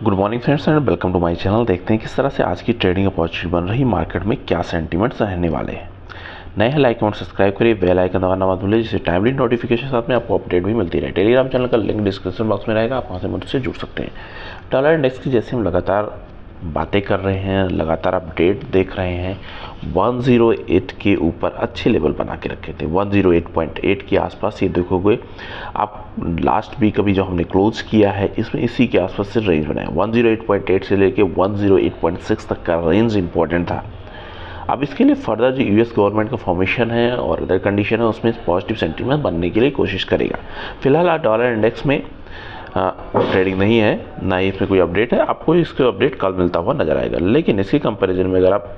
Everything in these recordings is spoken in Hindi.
Good morning friends and welcome to my channel. देखते हैं किस तरह से आज की ट्रेडिंग अपॉर्चुनिटी बन रही मार्केट में, क्या सेंटीमेंट्स रहने वाले हैं। नए हैं लाइक और सब्सक्राइब करिए, बेल आइकन दबाना मत भूलिए, जिससे टाइमली नोटिफिकेशन साथ में आपको अपडेट भी मिलती रहे। टेलीग्राम चैनल का लिंक डिस्क्रिप्शन बॉक्स में रहेगा, आप वहाँ से मुझसे जुड़ सकते हैं। डॉलर इंडेक्स की जैसे हम लगातार बातें कर रहे हैं, लगातार अपडेट देख रहे हैं, 108 के ऊपर अच्छे लेवल बना के रखे थे। 108.8 के आसपास ये देखोगे आप, लास्ट वीक अभी जो हमने क्लोज किया है इसमें इसी के आसपास से रेंज बनाया। 108.8 से लेके 108.6 तक का रेंज इंपॉर्टेंट था। अब इसके लिए फर्दर जो यूएस गवर्नमेंट का फॉर्मेशन है और अदर कंडीशन है उसमें पॉजिटिव सेंटीमेंट बनने के लिए कोशिश करेगा। फिलहाल आज डॉलर इंडेक्स में ट्रेडिंग नहीं है, ना ही इसमें कोई अपडेट है। आपको इसका अपडेट कल मिलता हुआ नजर आएगा। लेकिन इसके कंपैरिजन में अगर आप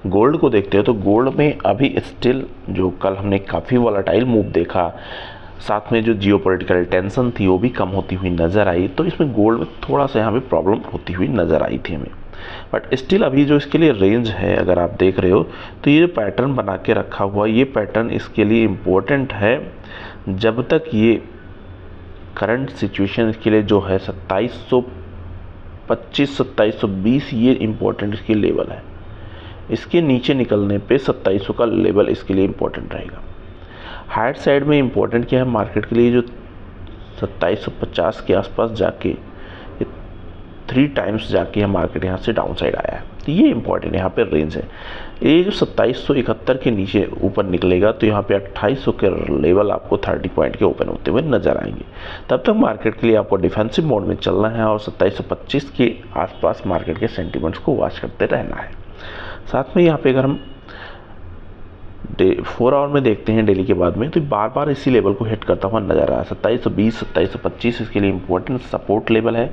गोल्ड को देखते हो तो गोल्ड में अभी स्टिल जो कल हमने काफ़ी वॉलेटाइल मूव देखा, साथ में जो जियोपॉलिटिकल टेंशन थी वो भी कम होती हुई नज़र आई, तो इसमें गोल्ड में थोड़ा सा यहाँ पे प्रॉब्लम होती हुई नज़र आई थी हमें। बट स्टिल अभी जो इसके लिए रेंज है अगर आप देख रहे हो तो ये पैटर्न बना के रखा हुआ, ये पैटर्न इसके लिए इम्पोर्टेंट है। जब तक ये करंट सिचुएशन इसके लिए जो है 2725 2720 ये इम्पोर्टेंट इसकी लेवल है। इसके नीचे निकलने पे 2700 का लेवल इसके लिए इम्पोर्टेंट रहेगा। हायर साइड में इम्पोर्टेंट क्या है मार्केट के लिए, जो 2750 के आसपास जाके 3 टाइम्स जाके यह मार्केट यहाँ से डाउन साइड आया है, तो ये इंपॉर्टेंट यहाँ पे रेंज है। ये जो 2771 के नीचे ऊपर निकलेगा तो यहाँ पे 2800 के लेवल आपको 30 पॉइंट के ओपन होते हुए नजर आएंगे। तब तक मार्केट के लिए आपको डिफेंसिव मोड में चलना है और 2725 के आसपास मार्केट के सेंटीमेंट्स को वॉच करते रहना है। साथ में यहाँ पे अगर हम 4 आवर में देखते हैं डेली के बाद में, तो बार बार इसी लेवल को हिट करता हुआ नजर आ रहा है। 2720 2725 इसके लिए इंपॉर्टेंट सपोर्ट लेवल है,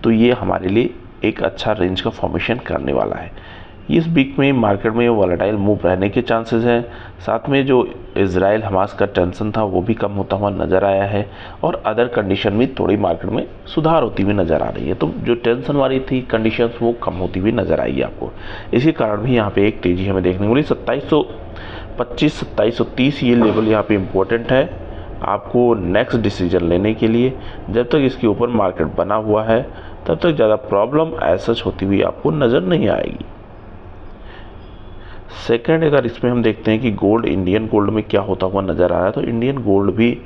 तो ये हमारे लिए एक अच्छा रेंज का फॉर्मेशन करने वाला है। इस वीक में मार्केट में वॉलेटाइल मूव रहने के चांसेस हैं। साथ में जो इजराइल हमास का टेंशन था वो भी कम होता हुआ नज़र आया है और अदर कंडीशन में थोड़ी मार्केट में सुधार होती हुई नज़र आ रही है। तो जो टेंशन वाली थी कंडीशंस वो कम होती हुई नज़र आएगी आपको। इसी कारण भी यहाँ पे एक तेज़ी हमें देखने को मिली। 2725 2730 ये लेवल यहाँ पे इम्पोर्टेंट है आपको नेक्स्ट डिसीजन लेने के लिए। जब तक इसके ऊपर मार्केट बना हुआ है तब तक ज़्यादा प्रॉब्लम ऐसा होती हुई आपको नज़र नहीं आएगी। सेकंड, अगर इसमें हम देखते हैं कि गोल्ड, इंडियन गोल्ड में क्या होता हुआ नज़र आ रहा है, तो इंडियन गोल्ड भी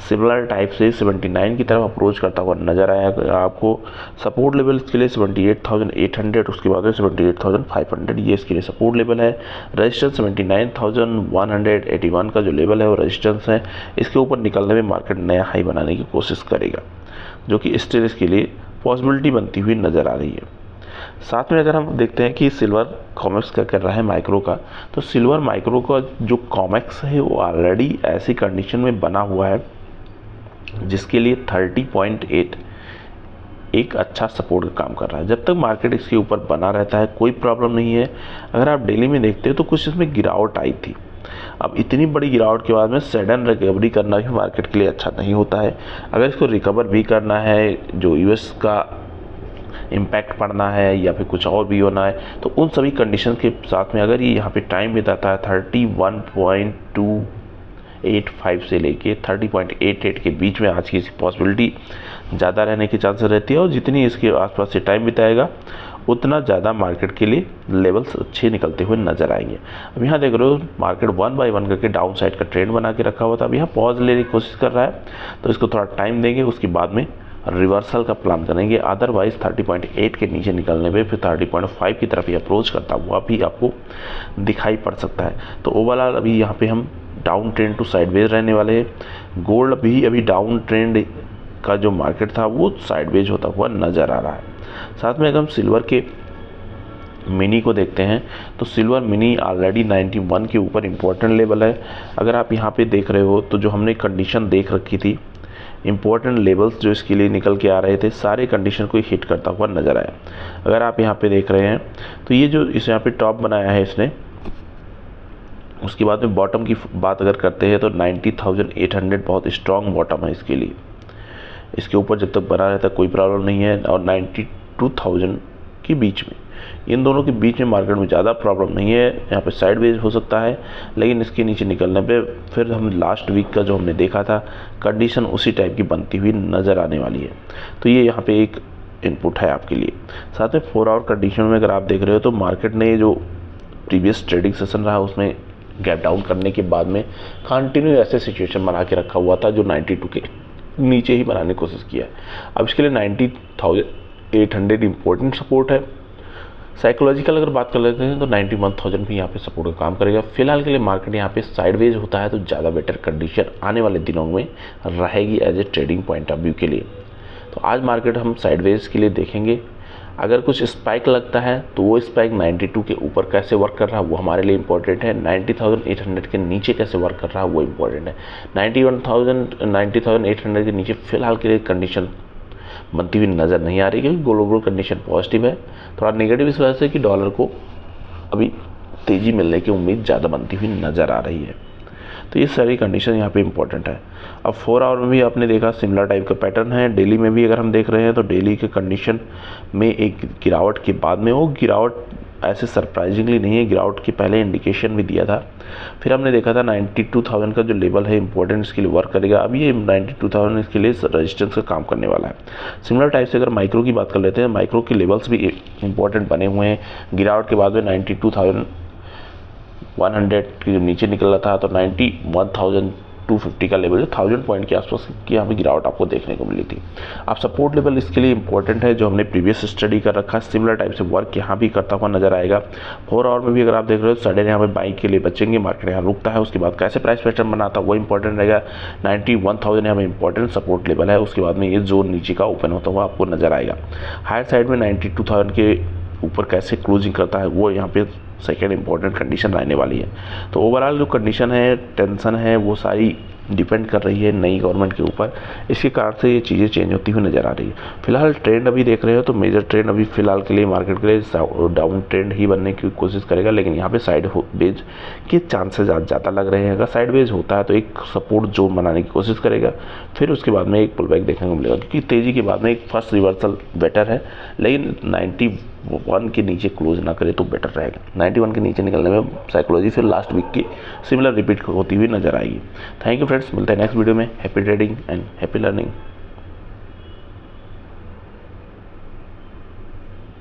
सिमिलर टाइप से 79 की तरफ अप्रोच करता हुआ नज़र आया। आपको सपोर्ट लेवल इसके लिए 78,800, उसके बाद 78,500 ये इसके लिए सपोर्ट लेवल है। रेजिस्टेंस 79,181 का जो लेवल है वो रेजिस्टेंस है। इसके ऊपर निकलने में मार्केट नया हाई बनाने की कोशिश करेगा, जो कि स्टिल इसके लिए पॉसिबिलिटी बनती हुई नज़र आ रही है। साथ में अगर हम देखते हैं कि सिल्वर कॉमेक्स का कर रहा है माइक्रो का, तो सिल्वर माइक्रो का जो कॉमेक्स है वो ऑलरेडी ऐसी कंडीशन में बना हुआ है जिसके लिए 30.8 एक अच्छा सपोर्ट का काम कर रहा है। जब तक मार्केट इसके ऊपर बना रहता है कोई प्रॉब्लम नहीं है। अगर आप डेली में देखते हैं तो कुछ इसमें गिरावट आई थी। अब इतनी बड़ी गिरावट के बाद में सडन रिकवरी करना भी मार्केट के लिए अच्छा नहीं होता है। अगर इसको रिकवर भी करना है, जो यूएस का इम्पैक्ट पड़ना है या फिर कुछ और भी होना है, तो उन सभी कंडीशन के साथ में अगर ये यहाँ पे टाइम बिताता है 31.285 से लेके 30.88 के बीच में, आज की इसकी पॉसिबिलिटी ज़्यादा रहने की चांसेस रहती है। और जितनी इसके आसपास से टाइम बिताएगा उतना ज़्यादा मार्केट के लिए लेवल्स अच्छे निकलते हुए नजर आएंगे। अब यहाँ देख रहे हो मार्केट 1 बाय 1 करके डाउन साइड का ट्रेंड बना के रखा हुआ था। अब यहाँ पॉज लेने की कोशिश कर रहा है, तो इसको थोड़ा टाइम देंगे, उसके बाद में रिवर्सल का प्लान करेंगे। अदरवाइज 30.8 के नीचे निकलने पे फिर 30.5 की तरफ ही अप्रोच करता हुआ भी आपको दिखाई पड़ सकता है। तो ओवरऑल अभी यहाँ पे हम डाउन ट्रेंड टू साइडवेज रहने वाले हैं। गोल्ड भी अभी डाउन ट्रेंड का जो मार्केट था वो साइडवेज होता हुआ नज़र आ रहा है। साथ में अगर हम सिल्वर के मिनी को देखते हैं तो सिल्वर मिनी ऑलरेडी 91 के ऊपर इम्पोर्टेंट लेवल है। अगर आप यहाँ पे देख रहे हो तो जो हमने कंडीशन देख रखी थी, इम्पोर्टेंट लेवल्स जो इसके लिए निकल के आ रहे थे, सारे कंडीशन को हिट करता हुआ नज़र आया। अगर आप यहाँ पे देख रहे हैं तो ये जो इस यहाँ पे टॉप बनाया है इसने, उसके बाद में बॉटम की बात अगर करते हैं तो 90,800 बहुत स्ट्रॉन्ग बॉटम है इसके लिए। इसके ऊपर जब तक बना रहता है कोई प्रॉब्लम नहीं है। और 92,000 के बीच में, इन दोनों के बीच में मार्केट में ज़्यादा प्रॉब्लम नहीं है। यहाँ पे साइडवेज हो सकता है, लेकिन इसके नीचे निकलने पे फिर हम लास्ट वीक का जो हमने देखा था कंडीशन उसी टाइप की बनती हुई नज़र आने वाली है। तो ये यहाँ पे एक इनपुट है आपके लिए। साथ में 4 आवर कंडीशन में अगर आप देख रहे हो तो मार्केट ने जो प्रीवियस ट्रेडिंग सेशन रहा उसमें गैप डाउन करने के बाद में कंटिन्यू ऐसे सिचुएशन बना के रखा हुआ था जो 92 के नीचे ही बनाने की कोशिश किया है। अब इसके लिए 90,800 इंपॉर्टेंट सपोर्ट है। साइकोलॉजिकल अगर बात कर लेते हैं तो 91,000 भी यहाँ पे सपोर्ट का काम करेगा। फिलहाल के लिए मार्केट यहाँ पे साइडवेज होता है तो ज़्यादा बेटर कंडीशन आने वाले दिनों में रहेगी as a trading point of view के लिए। तो आज मार्केट हम साइडवेज के लिए देखेंगे। अगर कुछ स्पाइक लगता है तो वो स्पाइक 92 के ऊपर कैसे वर्क कर रहा है वो हमारे लिए इंपॉर्टेंट है। 90,800 के नीचे कैसे वर्क कर रहा है वो इंपॉर्टेंट है। 90,800 के नीचे फिलहाल के लिए कंडीशन बनती हुई नज़र नहीं आ रही क्योंकि ग्लोबल कंडीशन पॉजिटिव है। थोड़ा नेगेटिव इस वजह से कि डॉलर को अभी तेज़ी मिलने की उम्मीद ज़्यादा बनती हुई नज़र आ रही है। तो ये सारी कंडीशन यहाँ पे इंपॉर्टेंट है। अब 4 आवर में भी आपने देखा सिमिलर टाइप का पैटर्न है। डेली में भी अगर हम देख रहे हैं तो डेली के कंडीशन में एक गिरावट के बाद में वो गिरावट ऐसे सरप्राइजिंगली नहीं है, गिरावट के पहले इंडिकेशन भी दिया था। फिर हमने देखा था 92,000 का जो लेवल है इंपॉर्टेंट इसके लिए वर्क करेगा। अब ये 92,000 इसके लिए रेजिस्टेंस का काम करने वाला है। सिमिलर टाइप से अगर माइक्रो की बात कर लेते हैं, माइक्रो के लेवल्स भी इंपॉर्टेंट बने हुए हैं। गिरावट के बाद में 92,100 के नीचे निकल रहा था तो 91,250 का लेवल 1000 पॉइंट के आसपास की यहाँ पे गिरावट आपको देखने को मिली थी। अब सपोर्ट लेवल इसके लिए इंपॉर्टेंट है जो हमने प्रीवियस स्टडी कर रखा है। सिमिलर टाइप से वर्क यहाँ भी करता हुआ नजर आएगा। 4 आवर में भी अगर आप देख रहे हो सडन यहाँ पे बाइक के लिए बचेंगे, मार्केट यहाँ रुकता है, उसके बाद कैसे प्राइस पैटर्न बनाता है वो इंपॉर्टेंट रहेगा। 91,000 यहाँ पे इंपॉर्टेंट सपोर्ट लेवल है। उसके बाद में ये जोन नीचे का ओपन होता हुआ आपको नजर आएगा। हायर साइड में 92,000 के ऊपर कैसे क्लोजिंग करता है वो यहाँ पे सेकेंड इंपॉर्टेंट कंडीशन रहने वाली है। तो ओवरऑल जो कंडीशन है, टेंशन है, वो सारी डिपेंड कर रही है नई गवर्नमेंट के ऊपर। इसके कारण से ये चीज़ें चेंज होती हुई नज़र आ रही है। फिलहाल ट्रेंड अभी देख रहे हो तो मेजर ट्रेंड अभी फिलहाल के लिए मार्केट के लिए डाउन ट्रेंड ही बनने की कोशिश करेगा, लेकिन यहाँ पे साइड वेज के चांसेस ज़्यादा लग रहे हैं। अगर साइड वेज होता है तो एक सपोर्ट जोन बनाने की कोशिश करेगा, फिर उसके बाद में एक पुल बैक देखने को मिलेगा क्योंकि तेज़ी के बाद में एक फर्स्ट रिवर्सल बेटर है, लेकिन 91 के नीचे क्लोज ना करे तो बेटर रहेगा। 91 के नीचे निकलने में साइकोलॉजी फिर लास्ट वीक की सिमिलर रिपीट होती हुई नजर आएगी। थैंक यू फ्रेंड्स, मिलते हैं नेक्स्ट वीडियो में। Happy trading and happy learning.